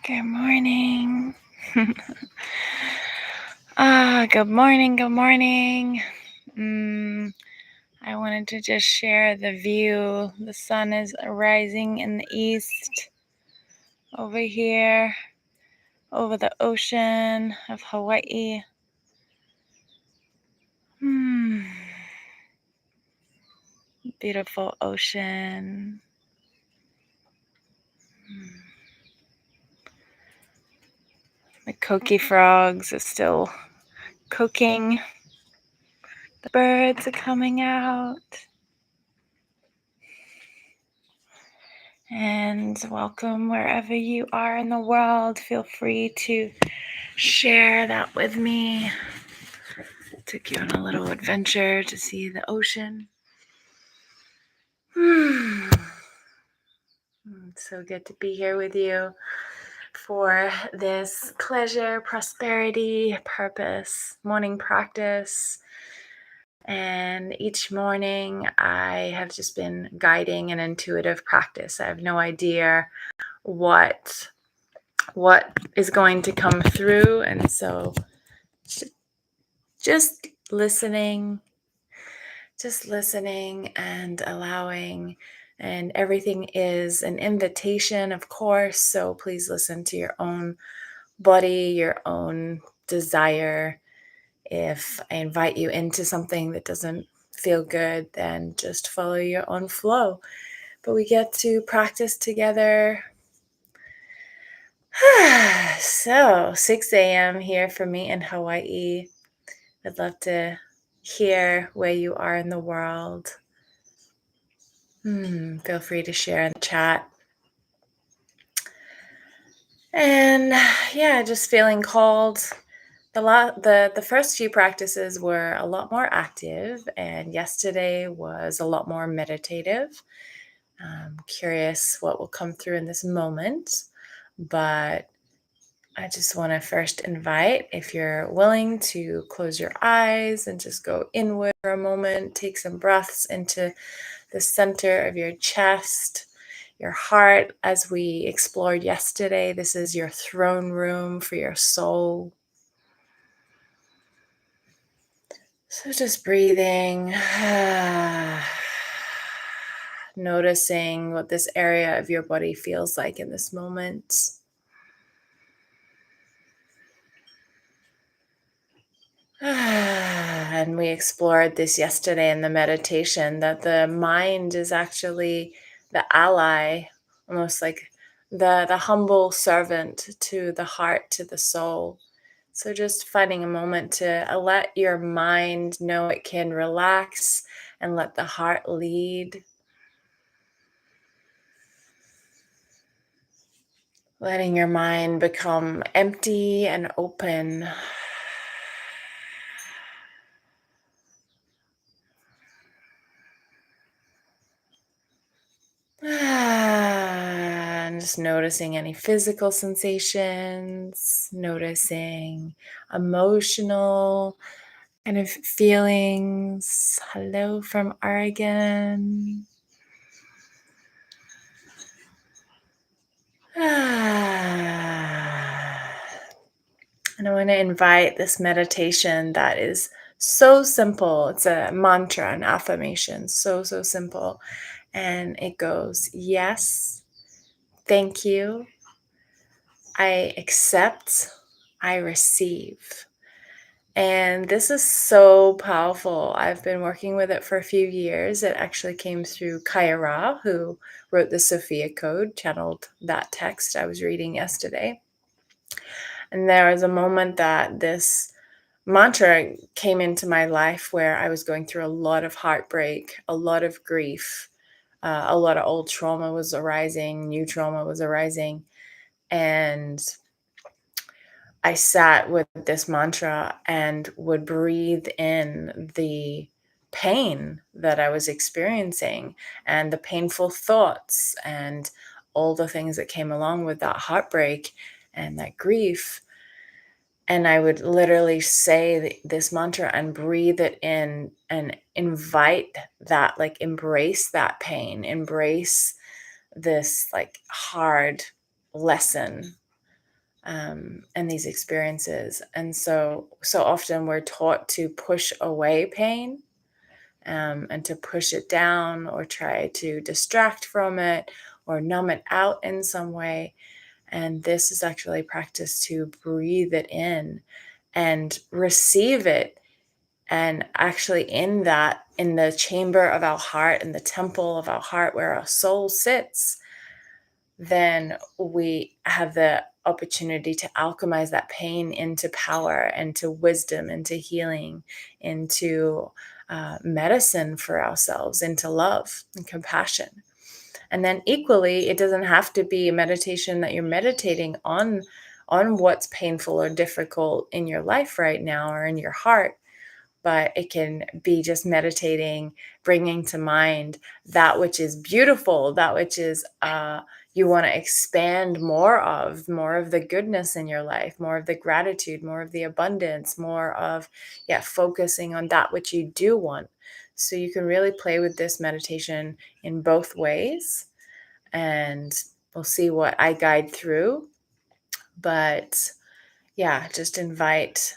Good morning. Good morning. Good morning. I wanted to just share the view. The sun is rising in the east over here, over the ocean of Hawaii. Beautiful ocean. The coqui frogs are still cooking. The birds are coming out. And welcome wherever you are in the world. Feel free to share that with me. Took you on a little adventure to see the ocean. It's so good to be here with you for this pleasure, prosperity, purpose morning practice. And each morning I have just been guiding an intuitive practice. I have no idea what is going to come through, and so just listening and allowing, and everything is an invitation, of course, so please listen to your own body, your own desire. If I invite you into something that doesn't feel good, then just follow your own flow. But we get to practice together. So 6 a.m. here for me in Hawaii. I'd love to hear where you are in the world. Feel free to share in the chat. And yeah, just feeling called. The first few practices were a lot more active, and yesterday was a lot more meditative. I'm curious what will come through in this moment, but I just want to first invite, if you're willing, to close your eyes and just go inward for a moment. Take some breaths into the center of your chest, your heart. As we explored yesterday, this is your throne room for your soul. So just breathing, noticing what this area of your body feels like in this moment. And we explored this yesterday in the meditation, that the mind is actually the ally, almost like the humble servant to the heart, to the soul. So just finding a moment to let your mind know it can relax and let the heart lead. Letting your mind become empty and open. And just noticing any physical sensations, noticing emotional kind of feelings. Hello from Oregon. And I want to invite this meditation that is so simple. It's a mantra, an affirmation, so simple. And it goes, yes, thank you, I accept, I receive. And this is so powerful. I've been working with it for a few years. It actually came through Kaya Ra, who wrote the Sophia Code, channeled that text I was reading yesterday. And there was a moment that this mantra came into my life where I was going through a lot of heartbreak, a lot of grief, a lot of old trauma was arising, new trauma was arising. And I sat with this mantra and would breathe in the pain that I was experiencing and the painful thoughts and all the things that came along with that heartbreak and that grief. And I would literally say this mantra and breathe it in and invite that, like embrace that pain, embrace this like hard lesson and these experiences. And so often we're taught to push away pain, and to push it down or try to distract from it or numb it out in some way. And this is actually a practice to breathe it in and receive it. And actually, in that, in the chamber of our heart, in the temple of our heart where our soul sits, then we have the opportunity to alchemize that pain into power, into wisdom, into healing, into medicine for ourselves, into love and compassion. And then equally, it doesn't have to be a meditation that you're meditating on what's painful or difficult in your life right now or in your heart, but it can be just meditating, bringing to mind that which is beautiful, that which is you want to expand more of the goodness in your life, more of the gratitude, more of the abundance, more of, focusing on that which you do want. So you can really play with this meditation in both ways, and we'll see what I guide through. But yeah, just invite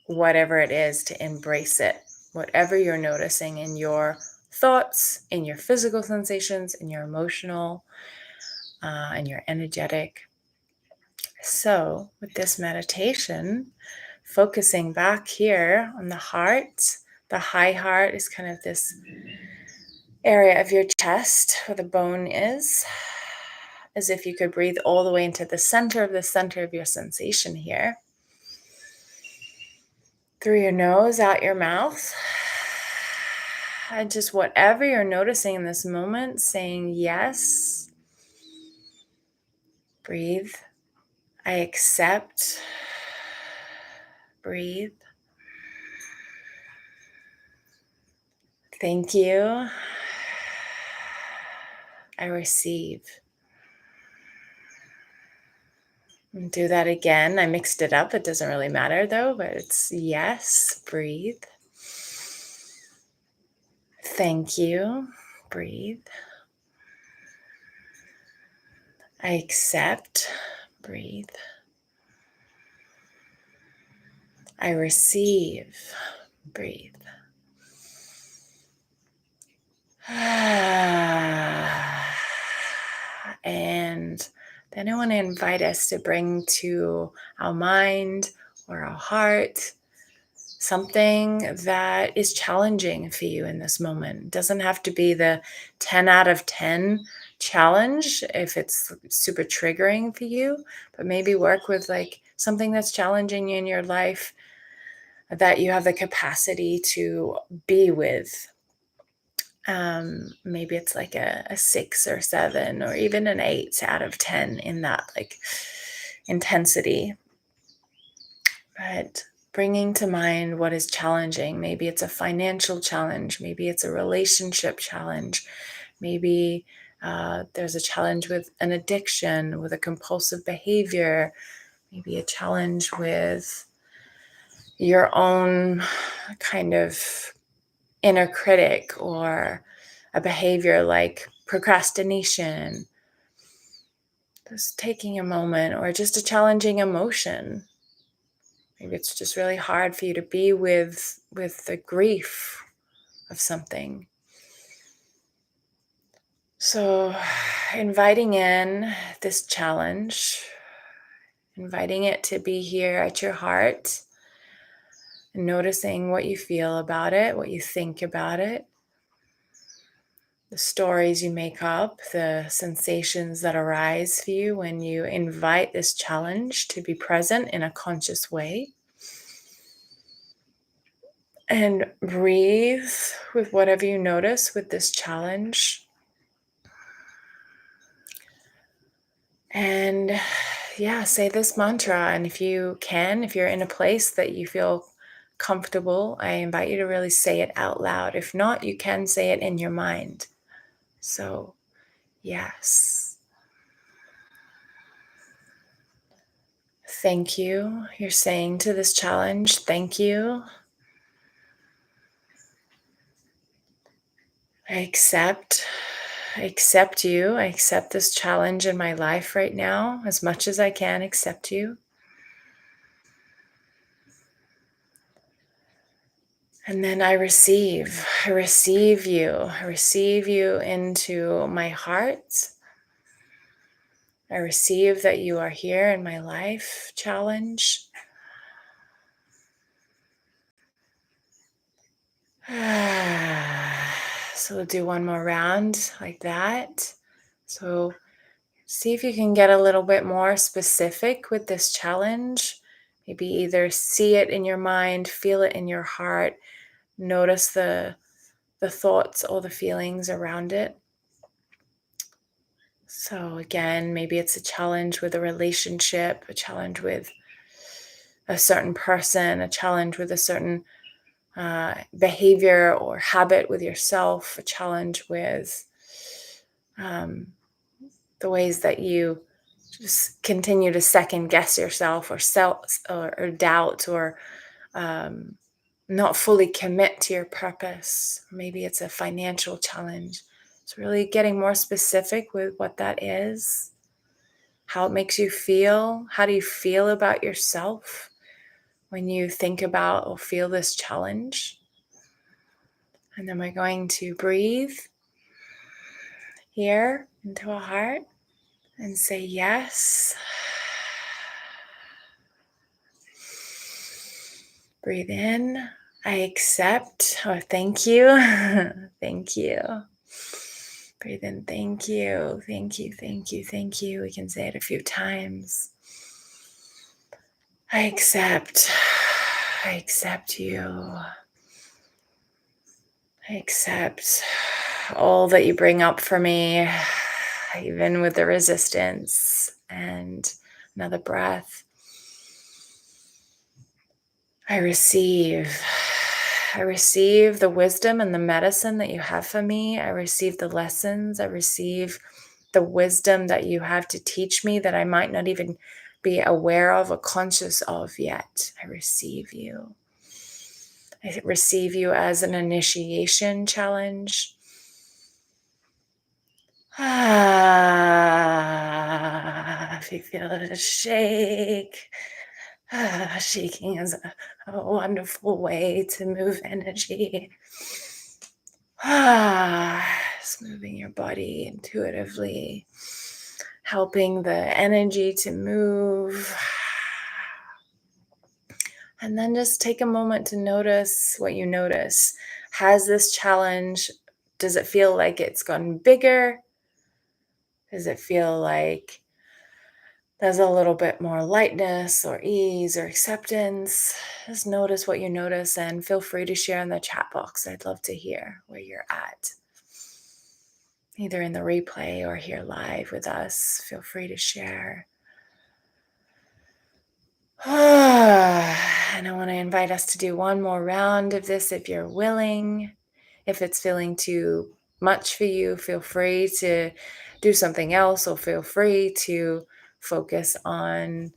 whatever it is to embrace it, whatever you're noticing in your thoughts, in your physical sensations, in your emotional, and your energetic. So with this meditation, focusing back here on the heart, the high heart is kind of this area of your chest where the bone is, as if you could breathe all the way into the center of your sensation here. Through your nose, out your mouth. And just whatever you're noticing in this moment, saying yes. Breathe. I accept. Breathe. Thank you. I receive. And do that again. I mixed it up. It doesn't really matter though, but it's yes. Breathe. Thank you. Breathe. I accept. Breathe. I receive. Breathe. And then I want to invite us to bring to our mind or our heart something that is challenging for you in this moment. It doesn't have to be the 10 out of 10 challenge if it's super triggering for you, but maybe work with like something that's challenging in your life that you have the capacity to be with. Maybe it's like a 6 or 7 or even an 8 out of 10 in that like intensity. But bringing to mind what is challenging. Maybe it's a financial challenge. Maybe it's a relationship challenge. Maybe there's a challenge with an addiction, with a compulsive behavior. Maybe a challenge with your own kind of inner critic, or a behavior like procrastination, just taking a moment, or just a challenging emotion. Maybe it's just really hard for you to be with the grief of something. So inviting in this challenge, inviting it to be here at your heart, and noticing what you feel about it, what you think about it, the stories you make up, the sensations that arise for you when you invite this challenge to be present in a conscious way. And breathe with whatever you notice with this challenge. And say this mantra. And if you can, if you're in a place that you feel comfortable, I invite you to really say it out loud. If not, you can say it in your mind. So, yes. Thank you. You're saying to this challenge, thank you. I accept you. I accept this challenge in my life right now as much as I can accept you. And then I receive you. I receive you into my heart. I receive that you are here in my life challenge. So we'll do one more round like that. So see if you can get a little bit more specific with this challenge. Maybe either see it in your mind, feel it in your heart, notice the thoughts or the feelings around it. So again, maybe it's a challenge with a relationship, a challenge with a certain person, a challenge with a certain behavior or habit with yourself, a challenge with the ways that you just continue to second guess yourself or doubt or not fully commit to your purpose. Maybe it's a financial challenge. It's really getting more specific with what that is, how it makes you feel. How do you feel about yourself when you think about or feel this challenge? And then we're going to breathe here into our heart and say yes. Breathe in. I accept. Oh, thank you. Thank you. Breathe in. Thank you. Thank you. Thank you. Thank you. We can say it a few times. I accept. I accept you. I accept all that you bring up for me, even with the resistance. And another breath. I receive the wisdom and the medicine that you have for me. I receive the lessons. I receive the wisdom that you have to teach me that I might not even be aware of or conscious of yet. I receive you. I receive you as an initiation challenge. If you feel it shake. Shaking is a wonderful way to move energy. Just moving your body intuitively, helping the energy to move. And then just take a moment to notice what you notice. Has this challenge, does it feel like it's gotten bigger? Does it feel like there's a little bit more lightness or ease or acceptance? Just notice what you notice and feel free to share in the chat box. I'd love to hear where you're at. Either in the replay or here live with us. Feel free to share. And I want to invite us to do one more round of this if you're willing. If it's feeling too much for you, feel free to do something else, or feel free to focus on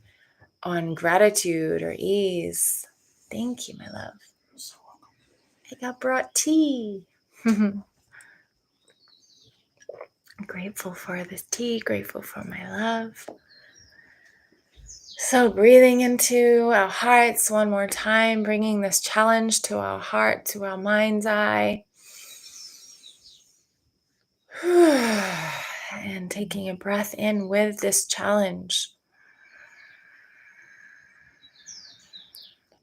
gratitude or ease. Thank you, my love. You're so welcome. I got brought tea. I'm grateful for this tea, grateful for my love. So breathing into our hearts one more time, bringing this challenge to our heart, to our mind's eye. And taking a breath in with this challenge.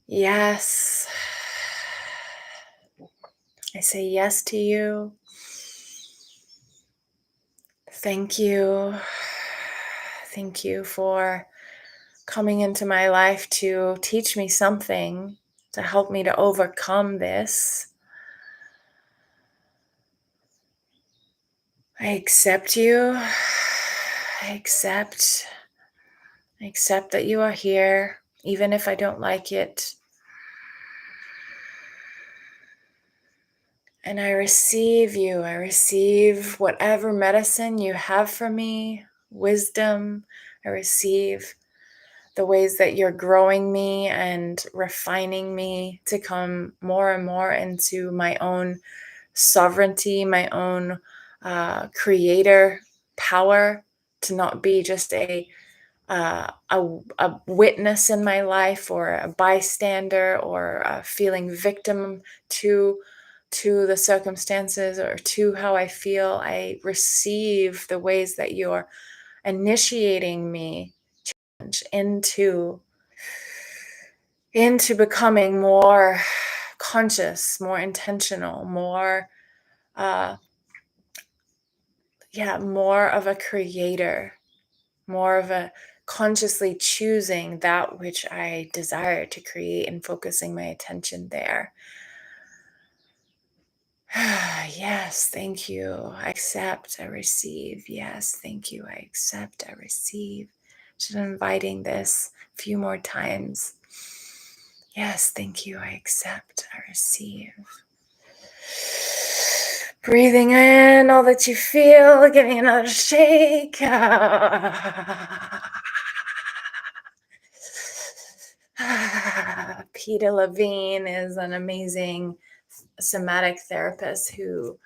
Yes. I say yes to you. Thank you. Thank you for coming into my life to teach me something, to help me to overcome this. I accept you. I accept that you are here, even if I don't like it. And I receive you. I receive whatever medicine you have for me, wisdom. I receive the ways that you're growing me and refining me to come more and more into my own sovereignty, my own creator power, to not be just a a witness in my life, or a bystander, or a feeling victim to the circumstances, or to how I feel. I receive the ways that you're initiating me into becoming more conscious, more intentional, more uh more of a creator, more of a consciously choosing that which I desire to create and focusing my attention there. Yes, thank you. I accept, I receive. Yes, thank you. I accept, I receive. Just inviting this a few more times. Yes, thank you. I accept, I receive. Breathing in all that you feel, giving another shake. Peter Levine is an amazing somatic therapist who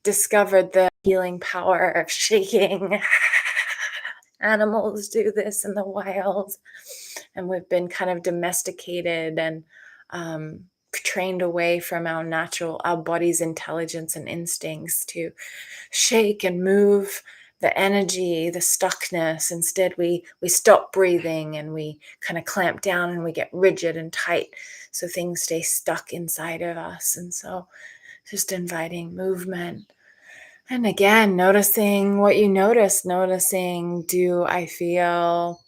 discovered the healing power of shaking. Animals do this in the wild, and we've been kind of domesticated and trained away from our body's intelligence and instincts to shake and move the energy, the stuckness. Instead, we stop breathing, and we kind of clamp down, and we get rigid and tight, so things stay stuck inside of us. And so just inviting movement. And again, noticing what you notice, noticing, do I feel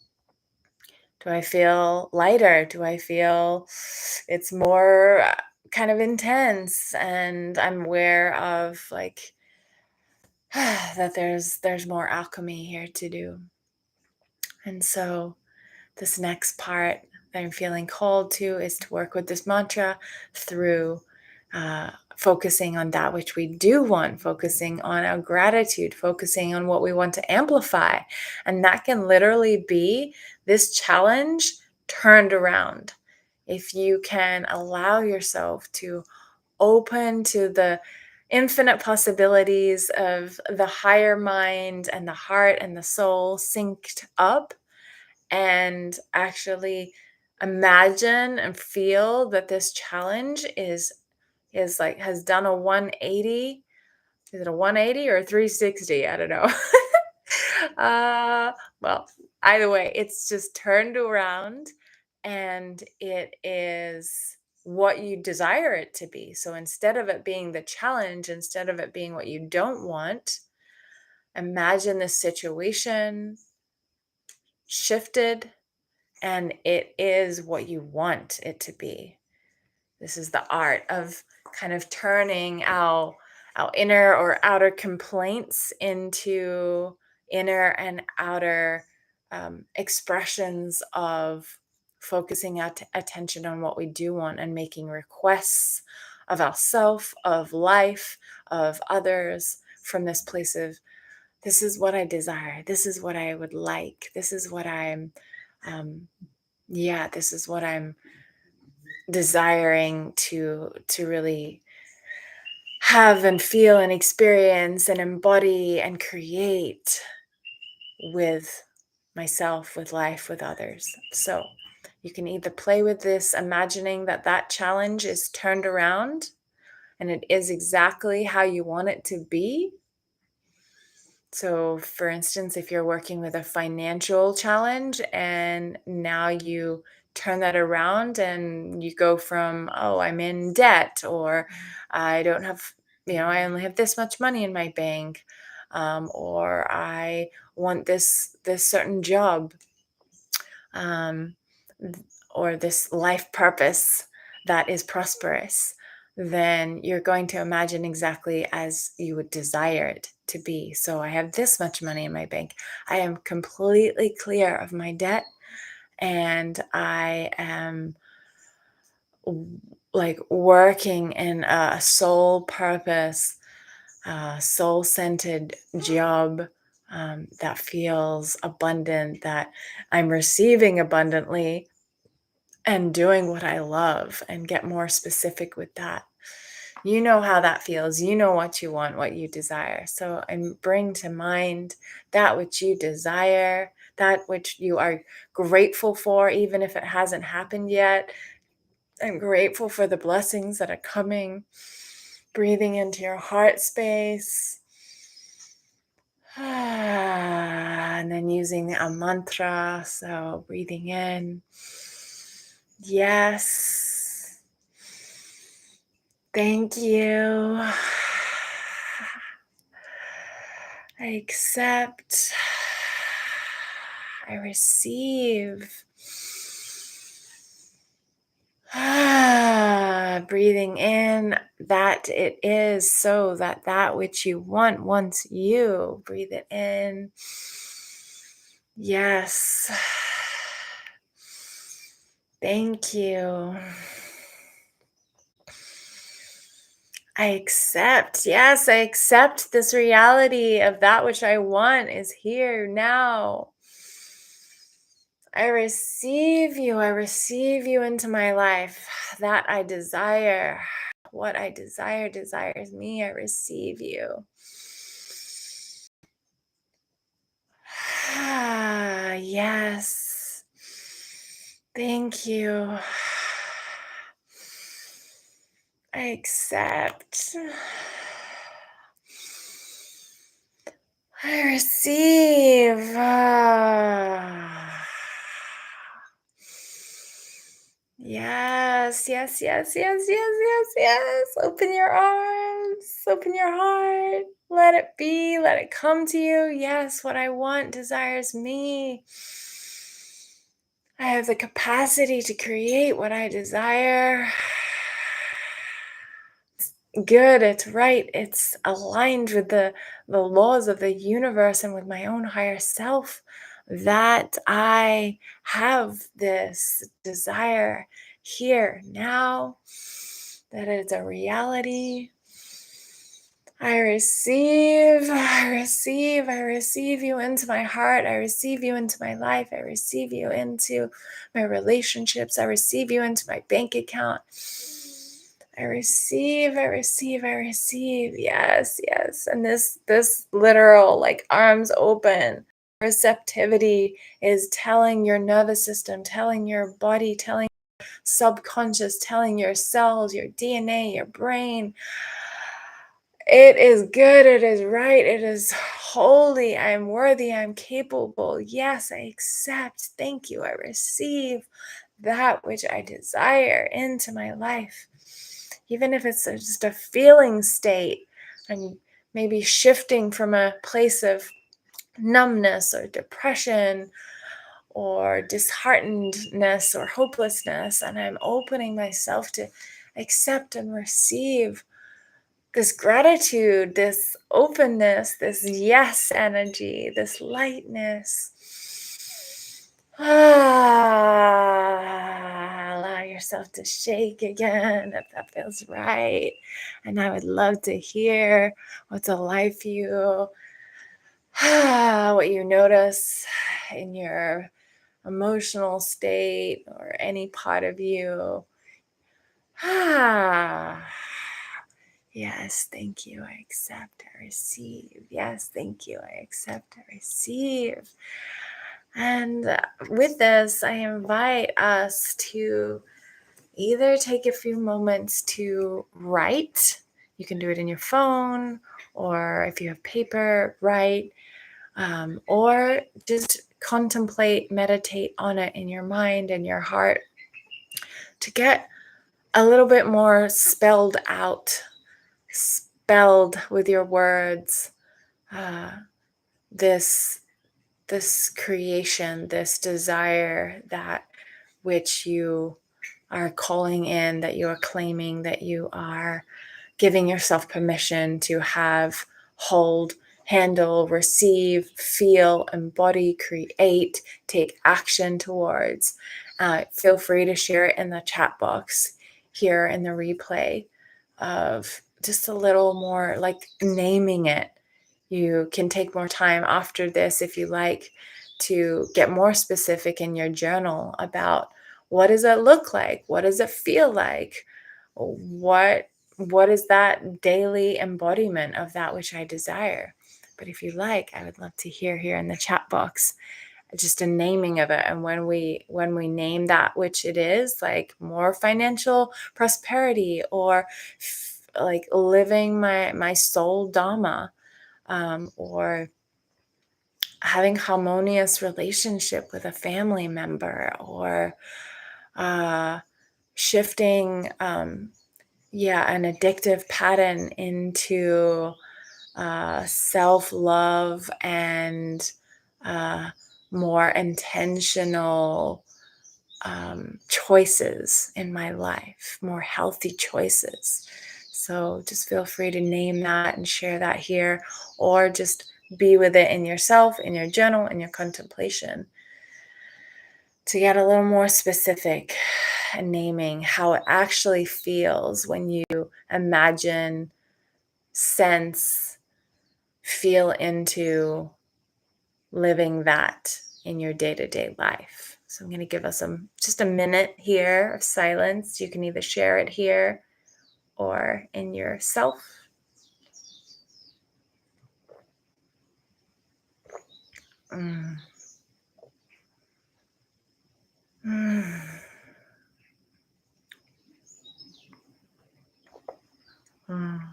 lighter? Do I feel it's more kind of intense? And I'm aware of like that there's more alchemy here to do. And so this next part that I'm feeling called to is to work with this mantra through focusing on that which we do want, focusing on our gratitude, focusing on what we want to amplify. And that can literally be this challenge turned around. If you can allow yourself to open to the infinite possibilities of the higher mind and the heart and the soul synced up, and actually imagine and feel that this challenge is like has done a 180. Is it a 180 or a 360? I don't know. Well, either way, it's just turned around, and it is what you desire it to be. So instead of it being the challenge, instead of it being what you don't want, imagine the situation shifted, and it is what you want it to be. This is the art of kind of turning our inner or outer complaints into inner and outer expressions of focusing attention on what we do want, and making requests of ourself, of life, of others, from this place of, this is what I desire, this is what I would like, this is what I'm this is what I'm desiring to really have and feel and experience and embody and create with myself, with life, with others. So you can either play with this, imagining that that challenge is turned around and it is exactly how you want it to be. So, for instance, if you're working with a financial challenge and now you turn that around and you go from, oh, I'm in debt, or I don't have, I only have this much money in my bank, or I want this certain job, um, or this life purpose that is prosperous, then you're going to imagine exactly as you would desire it to be. So I have this much money in my bank. I am completely clear of my debt, and I am like working in a soul purpose, soul-centered job that feels abundant, that I'm receiving abundantly, and doing what I love, and get more specific with that. You know how that feels. You know what you want, what you desire. So, and bring to mind that which you desire, that which you are grateful for, even if it hasn't happened yet. I'm grateful for the blessings that are coming. Breathing into your heart space. And then using a mantra. So, breathing in. Yes. Thank you. I accept. I receive. Breathing in, that it is so that that which you want wants you. Breathe it in. Yes. Thank you. I accept. Yes, I accept this reality of that which I want is here now. I receive you. I receive you into my life. That I desire. What I desire desires me. I receive you. Yes. Thank you. I accept. I receive. Yes, yes, yes, yes, yes, yes, yes. Open your arms, open your heart. Let it be, let it come to you. Yes, what I want desires me. I have the capacity to create what I desire. Good, it's right, it's aligned with the laws of the universe and with my own higher self that I have this desire here now, that it's a reality. I receive, I receive, I receive you into my heart. I receive you into my life. I receive you into my relationships. I receive you into my bank account. I receive, I receive, I receive. Yes, yes. And this literal like arms open receptivity is telling your nervous system, telling your body, telling subconscious, telling your cells, your DNA, your brain. It is good, it is right, it is holy, I am worthy, I am capable. Yes, I accept. Thank you. I receive that which I desire into my life. Even if it's just a feeling state and maybe shifting from a place of numbness or depression or disheartenedness or hopelessness, and I'm opening myself to accept and receive this gratitude, this openness, this yes energy, this lightness. Allow yourself to shake again if that feels right. And I would love to hear what's alive for you, what you notice in your emotional state or any part of you. Yes, thank you. I accept, I receive. Yes, thank you. I accept, I receive. And with this, I invite us to either take a few moments to write. You can do it in your phone, or if you have paper, write, or just contemplate, meditate on it in your mind and your heart to get a little bit more spelled out, spelled with your words, uh, this creation, this desire, that which you are calling in, that you are claiming, that you are giving yourself permission to have, hold, handle, receive, feel, embody, create, take action towards. Feel free to share it in the chat box here in the replay of just a little more like naming it. You can take more time after this if you like to get more specific in your journal about what does it look like? What does it feel like? What what is that daily embodiment of that which I desire? But if you like, I would love to hear here in the chat box just a naming of it. And when we name that which it is, like more financial prosperity, or like living my soul dharma, or having harmonious relationship with a family member, or uh, shifting an addictive pattern into self-love and uh, more intentional choices in my life, more healthy choices. So just feel free to name that and share that here, or just be with it in yourself, in your journal, in your contemplation, to get a little more specific and naming how it actually feels when you imagine, sense, feel into living that in your day-to-day life. So I'm going to give us just a minute here of silence. You can either share it here or in yourself. Mm. Mm. Mm.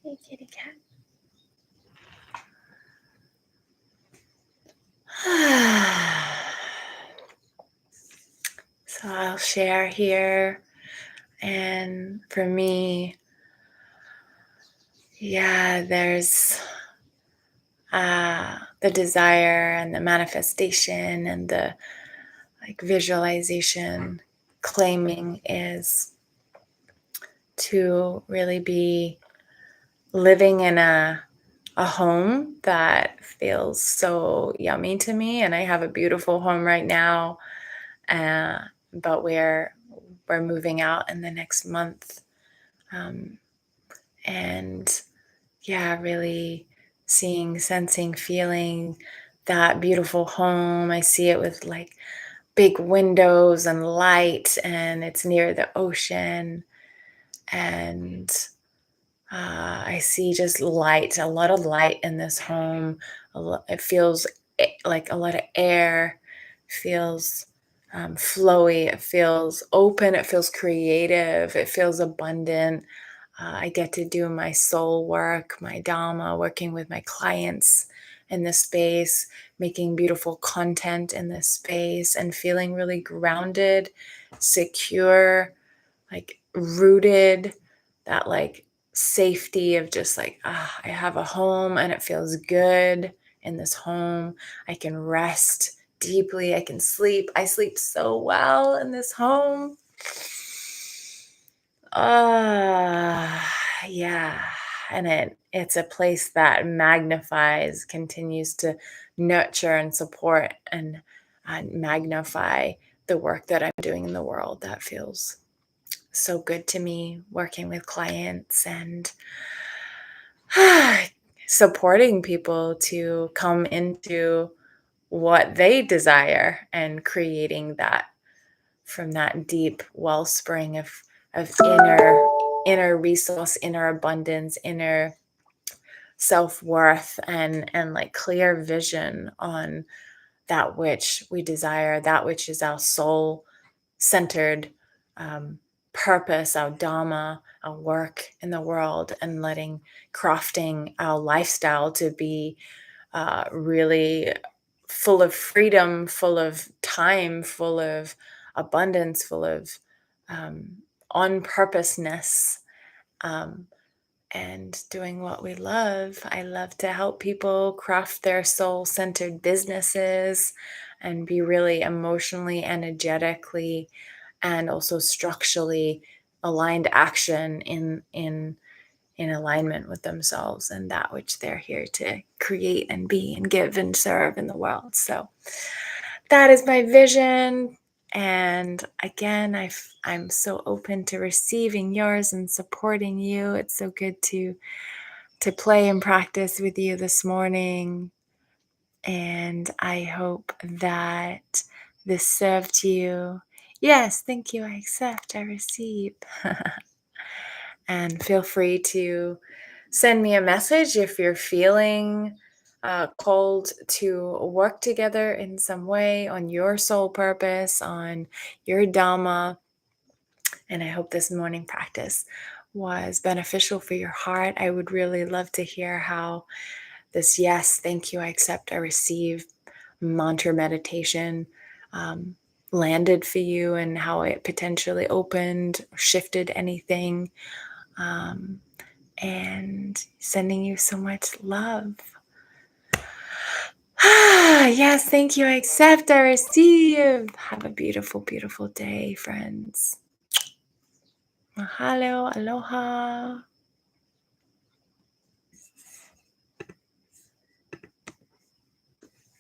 Hey, kitty cat. So I'll share here. And for me, there's the desire and the manifestation and the like visualization, claiming is to really be living in a home that feels so yummy to me. And I have a beautiful home right now, but we're moving out in the next month, and really seeing, sensing, feeling that beautiful home. I see it with like big windows and light, and it's near the ocean, and I see just light, a lot of light in this home. It feels like a lot of air. Feels flowy. It feels open. It feels creative. It feels abundant. I get to do my soul work, my Dharma, working with my clients in this space, making beautiful content in this space, and feeling really grounded, secure, like rooted, that like safety of just like, I have a home and it feels good in this home. I can rest deeply. I can sleep. I sleep so well in this home. Yeah. And it's a place that magnifies, continues to nurture and support and magnify the work that I'm doing in the world. That feels so good to me, working with clients and supporting people to come into what they desire, and creating that from that deep wellspring of inner resource, inner abundance, inner self-worth, and like clear vision on that which we desire, that which is our soul centered purpose, our dharma, our work in the world, and crafting our lifestyle to be really full of freedom, full of time, full of abundance, full of on purposeness, um, and doing what we love. I love to help people craft their soul centered businesses and be really emotionally, energetically, and also structurally aligned action in alignment with themselves and that which they're here to create and be and give and serve in the world. So that is my vision. And again, I'm so open to receiving yours and supporting you. It's so good to play and practice with you this morning. And I hope that this served you. Yes, thank you. I accept, I receive. And feel free to send me a message if you're feeling called to work together in some way on your soul purpose, on your Dharma. And I hope this morning practice was beneficial for your heart. I would really love to hear how this yes, thank you, I accept, I receive mantra meditation landed for you and how it potentially opened, shifted anything. Um, and sending you so much love. Yes, thank you. I accept, I receive. Have a beautiful, beautiful day, friends. Mahalo, aloha.